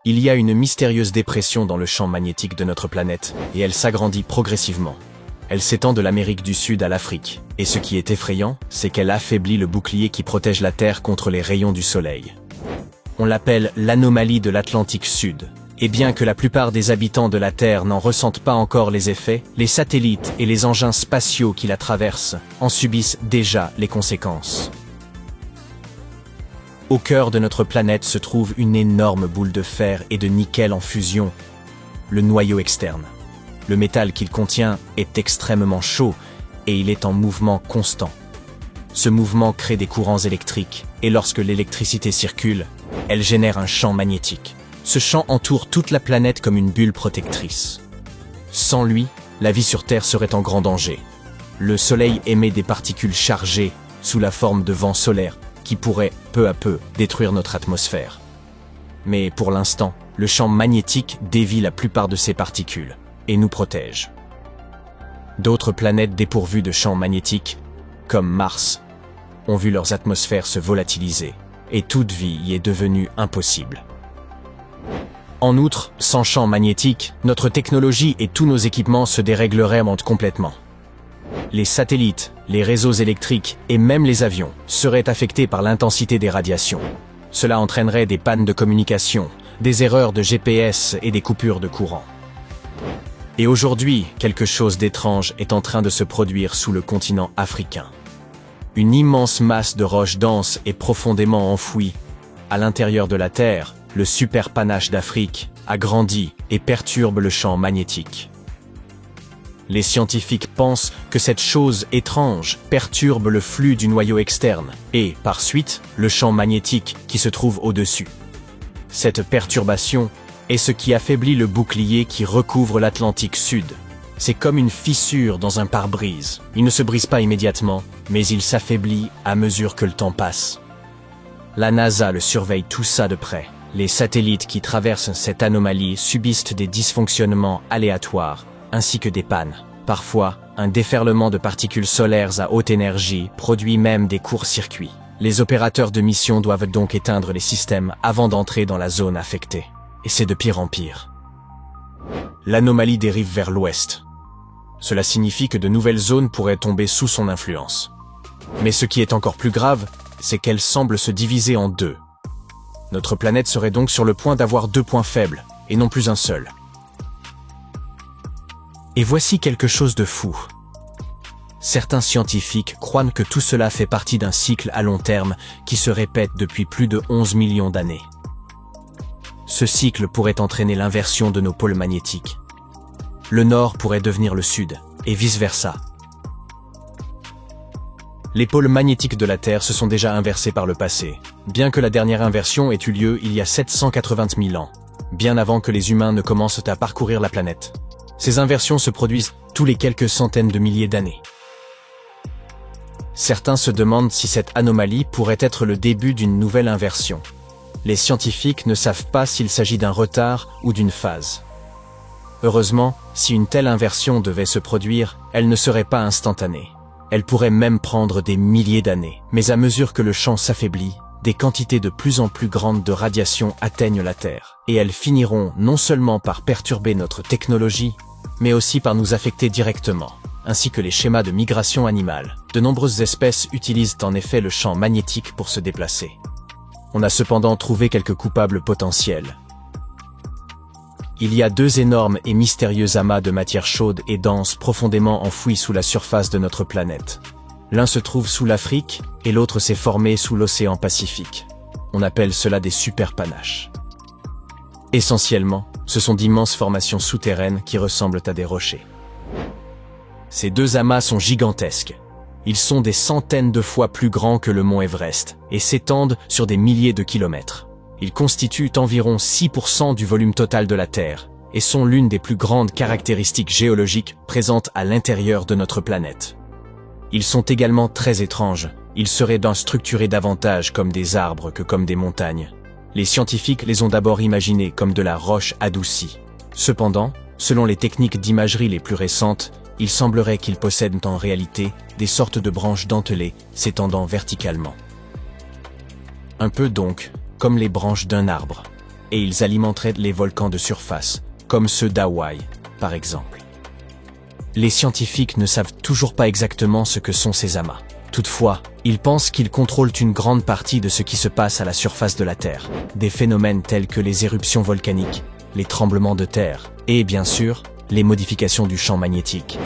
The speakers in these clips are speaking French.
Il y a une mystérieuse dépression dans le champ magnétique de notre planète, et elle s'agrandit progressivement. Elle s'étend de l'Amérique du Sud à l'Afrique, et ce qui est effrayant, c'est qu'elle affaiblit le bouclier qui protège la Terre contre les rayons du Soleil. On l'appelle l'anomalie de l'Atlantique Sud. Et bien que la plupart des habitants de la Terre n'en ressentent pas encore les effets, les satellites et les engins spatiaux qui la traversent en subissent déjà les conséquences. Au cœur de notre planète se trouve une énorme boule de fer et de nickel en fusion, le noyau externe. Le métal qu'il contient est extrêmement chaud et il est en mouvement constant. Ce mouvement crée des courants électriques et lorsque l'électricité circule, elle génère un champ magnétique. Ce champ entoure toute la planète comme une bulle protectrice. Sans lui, la vie sur Terre serait en grand danger. Le Soleil émet des particules chargées sous la forme de vents solaires qui pourraient peu à peu détruire notre atmosphère. Mais pour l'instant, le champ magnétique dévie la plupart de ces particules et nous protège. D'autres planètes dépourvues de champ magnétique, comme Mars, ont vu leurs atmosphères se volatiliser et toute vie y est devenue impossible. En outre, sans champ magnétique, notre technologie et tous nos équipements se dérégleraient complètement. Les satellites, les réseaux électriques et même les avions seraient affectés par l'intensité des radiations. Cela entraînerait des pannes de communication, des erreurs de GPS et des coupures de courant. Et aujourd'hui, quelque chose d'étrange est en train de se produire sous le continent africain. Une immense masse de roches denses est profondément enfouie. À l'intérieur de la Terre, le superpanache d'Afrique a grandi et perturbe le champ magnétique. Les scientifiques pensent que cette chose étrange perturbe le flux du noyau externe et, par suite, le champ magnétique qui se trouve au-dessus. Cette perturbation est ce qui affaiblit le bouclier qui recouvre l'Atlantique Sud. C'est comme une fissure dans un pare-brise. Il ne se brise pas immédiatement, mais il s'affaiblit à mesure que le temps passe. La NASA le surveille tout ça de près. Les satellites qui traversent cette anomalie subissent des dysfonctionnements aléatoires, ainsi que des pannes. Parfois, un déferlement de particules solaires à haute énergie produit même des courts-circuits. Les opérateurs de mission doivent donc éteindre les systèmes avant d'entrer dans la zone affectée. Et c'est de pire en pire. L'anomalie dérive vers l'ouest. Cela signifie que de nouvelles zones pourraient tomber sous son influence. Mais ce qui est encore plus grave, c'est qu'elle semble se diviser en deux. Notre planète serait donc sur le point d'avoir deux points faibles, et non plus un seul. Et voici quelque chose de fou. Certains scientifiques croient que tout cela fait partie d'un cycle à long terme qui se répète depuis plus de 11 millions d'années. Ce cycle pourrait entraîner l'inversion de nos pôles magnétiques. Le nord pourrait devenir le sud, et vice-versa. Les pôles magnétiques de la Terre se sont déjà inversés par le passé, bien que la dernière inversion ait eu lieu il y a 780 000 ans, bien avant que les humains ne commencent à parcourir la planète. Ces inversions se produisent tous les quelques centaines de milliers d'années. Certains se demandent si cette anomalie pourrait être le début d'une nouvelle inversion. Les scientifiques ne savent pas s'il s'agit d'un retard ou d'une phase. Heureusement, si une telle inversion devait se produire, elle ne serait pas instantanée. Elle pourrait même prendre des milliers d'années. Mais à mesure que le champ s'affaiblit, des quantités de plus en plus grandes de radiation atteignent la Terre. Et elles finiront non seulement par perturber notre technologie, mais aussi par nous affecter directement, ainsi que les schémas de migration animale. De nombreuses espèces utilisent en effet le champ magnétique pour se déplacer. On a cependant trouvé quelques coupables potentiels. Il y a deux énormes et mystérieux amas de matière chaude et dense profondément enfouis sous la surface de notre planète. L'un se trouve sous l'Afrique et l'autre s'est formé sous l'océan Pacifique. On appelle cela des superpanaches. Essentiellement, ce sont d'immenses formations souterraines qui ressemblent à des rochers. Ces deux amas sont gigantesques. Ils sont des centaines de fois plus grands que le mont Everest et s'étendent sur des milliers de kilomètres. Ils constituent environ 6% du volume total de la Terre et sont l'une des plus grandes caractéristiques géologiques présentes à l'intérieur de notre planète. Ils sont également très étranges. Ils seraient structurés davantage comme des arbres que comme des montagnes. Les scientifiques les ont d'abord imaginés comme de la roche adoucie. Cependant, selon les techniques d'imagerie les plus récentes, il semblerait qu'ils possèdent en réalité des sortes de branches dentelées s'étendant verticalement. Un peu donc comme les branches d'un arbre. et ils alimenteraient les volcans de surface, comme ceux d'Hawaï, par exemple. Les scientifiques ne savent toujours pas exactement ce que sont ces amas. Toutefois, ils pensent qu'ils contrôlent une grande partie de ce qui se passe à la surface de la Terre. Des phénomènes tels que les éruptions volcaniques, les tremblements de terre et, bien sûr, les modifications du champ magnétique.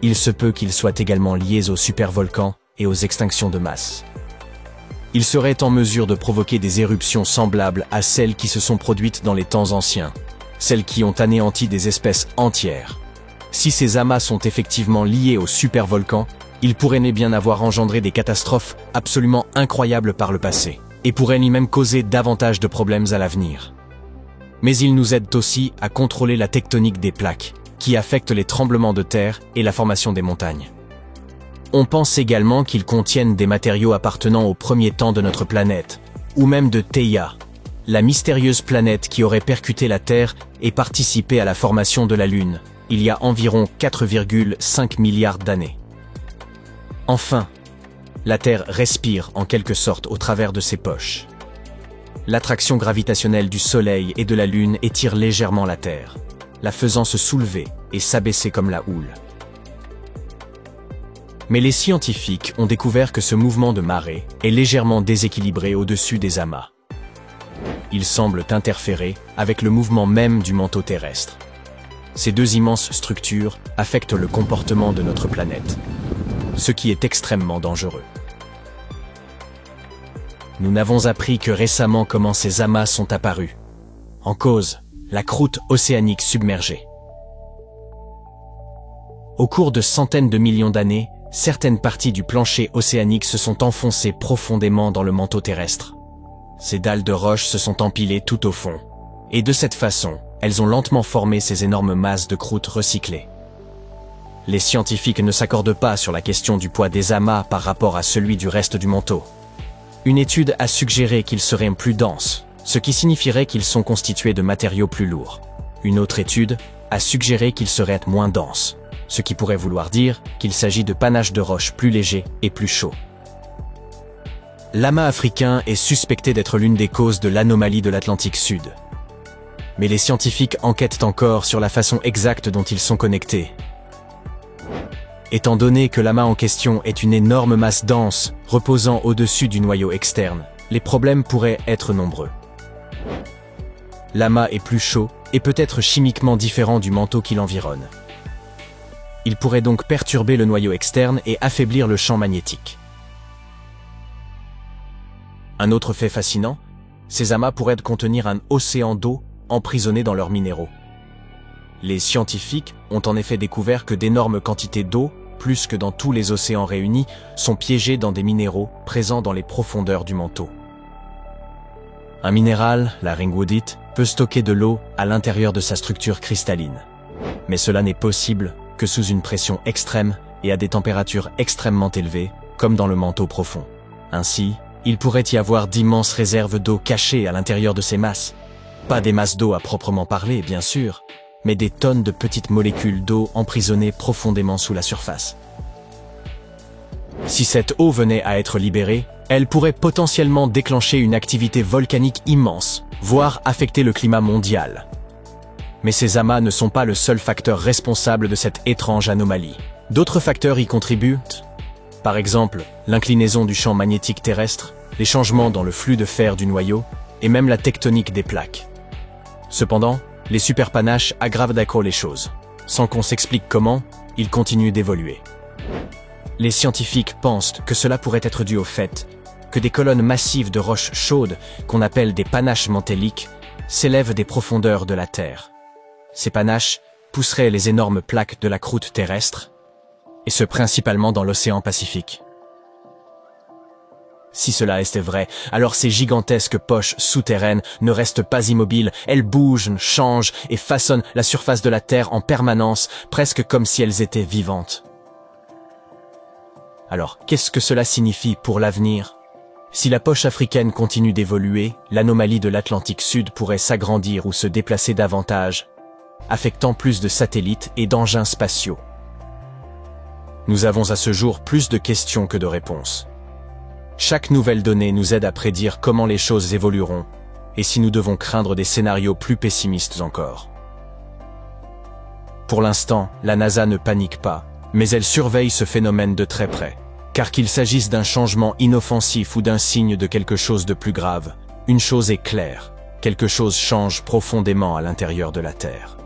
Il se peut qu'ils soient également liés aux supervolcans et aux extinctions de masse. Ils seraient en mesure de provoquer des éruptions semblables à celles qui se sont produites dans les temps anciens, celles qui ont anéanti des espèces entières. Si ces amas sont effectivement liés aux supervolcans, ils pourraient bien avoir engendré des catastrophes absolument incroyables par le passé, et pourraient ni même causer davantage de problèmes à l'avenir. Mais ils nous aident aussi à contrôler la tectonique des plaques, qui affectent les tremblements de terre et la formation des montagnes. On pense également qu'ils contiennent des matériaux appartenant au premier temps de notre planète, ou même de Theia, la mystérieuse planète qui aurait percuté la Terre et participé à la formation de la Lune, il y a environ 4,5 milliards d'années. Enfin, la Terre respire en quelque sorte au travers de ses poches. L'attraction gravitationnelle du Soleil et de la Lune étire légèrement la Terre, la faisant se soulever et s'abaisser comme la houle. Mais les scientifiques ont découvert que ce mouvement de marée est légèrement déséquilibré au-dessus des amas. Il semble interférer avec le mouvement même du manteau terrestre. Ces deux immenses structures affectent le comportement de notre planète, ce qui est extrêmement dangereux. Nous n'avons appris que récemment comment ces amas sont apparus. En cause, la croûte océanique submergée. Au cours de centaines de millions d'années, certaines parties du plancher océanique se sont enfoncées profondément dans le manteau terrestre. Ces dalles de roche se sont empilées tout au fond, et de cette façon, elles ont lentement formé ces énormes masses de croûte recyclées. Les scientifiques ne s'accordent pas sur la question du poids des amas par rapport à celui du reste du manteau. Une étude a suggéré qu'ils seraient plus denses, ce qui signifierait qu'ils sont constitués de matériaux plus lourds. Une autre étude a suggéré qu'ils seraient moins denses, ce qui pourrait vouloir dire qu'il s'agit de panaches de roches plus légers et plus chauds. L'amas africain est suspecté d'être l'une des causes de l'anomalie de l'Atlantique Sud. Mais les scientifiques enquêtent encore sur la façon exacte dont ils sont connectés. Étant donné que l'amas en question est une énorme masse dense reposant au-dessus du noyau externe, les problèmes pourraient être nombreux. L'amas est plus chaud et peut être chimiquement différent du manteau qui l'environne. Il pourrait donc perturber le noyau externe et affaiblir le champ magnétique. Un autre fait fascinant, ces amas pourraient contenir un océan d'eau emprisonné dans leurs minéraux. Les scientifiques ont en effet découvert que d'énormes quantités d'eau, plus que dans tous les océans réunis, sont piégées dans des minéraux présents dans les profondeurs du manteau. Un minéral, la ringwoodite, peut stocker de l'eau à l'intérieur de sa structure cristalline. Mais cela n'est possible que sous une pression extrême et à des températures extrêmement élevées, comme dans le manteau profond. Ainsi, il pourrait y avoir d'immenses réserves d'eau cachées à l'intérieur de ces masses. Pas des masses d'eau à proprement parler, bien sûr, mais des tonnes de petites molécules d'eau emprisonnées profondément sous la surface. Si cette eau venait à être libérée, elle pourrait potentiellement déclencher une activité volcanique immense, voire affecter le climat mondial. Mais ces amas ne sont pas le seul facteur responsable de cette étrange anomalie. D'autres facteurs y contribuent. Par exemple, l'inclinaison du champ magnétique terrestre, les changements dans le flux de fer du noyau, et même la tectonique des plaques. Cependant, les superpanaches aggravent d'accord les choses. Sans qu'on s'explique comment, ils continuent d'évoluer. Les scientifiques pensent que cela pourrait être dû au fait que des colonnes massives de roches chaudes, qu'on appelle des panaches mantéliques, s'élèvent des profondeurs de la Terre. Ces panaches pousseraient les énormes plaques de la croûte terrestre, et ce principalement dans l'océan Pacifique. Si cela était vrai, alors ces gigantesques poches souterraines ne restent pas immobiles, elles bougent, changent et façonnent la surface de la Terre en permanence, presque comme si elles étaient vivantes. Alors, qu'est-ce que cela signifie pour l'avenir ? Si la poche africaine continue d'évoluer, l'anomalie de l'Atlantique Sud pourrait s'agrandir ou se déplacer davantage, affectant plus de satellites et d'engins spatiaux. Nous avons à ce jour plus de questions que de réponses. Chaque nouvelle donnée nous aide à prédire comment les choses évolueront, et si nous devons craindre des scénarios plus pessimistes encore. Pour l'instant, la NASA ne panique pas, mais elle surveille ce phénomène de très près. Car qu'il s'agisse d'un changement inoffensif ou d'un signe de quelque chose de plus grave, une chose est claire, quelque chose change profondément à l'intérieur de la Terre.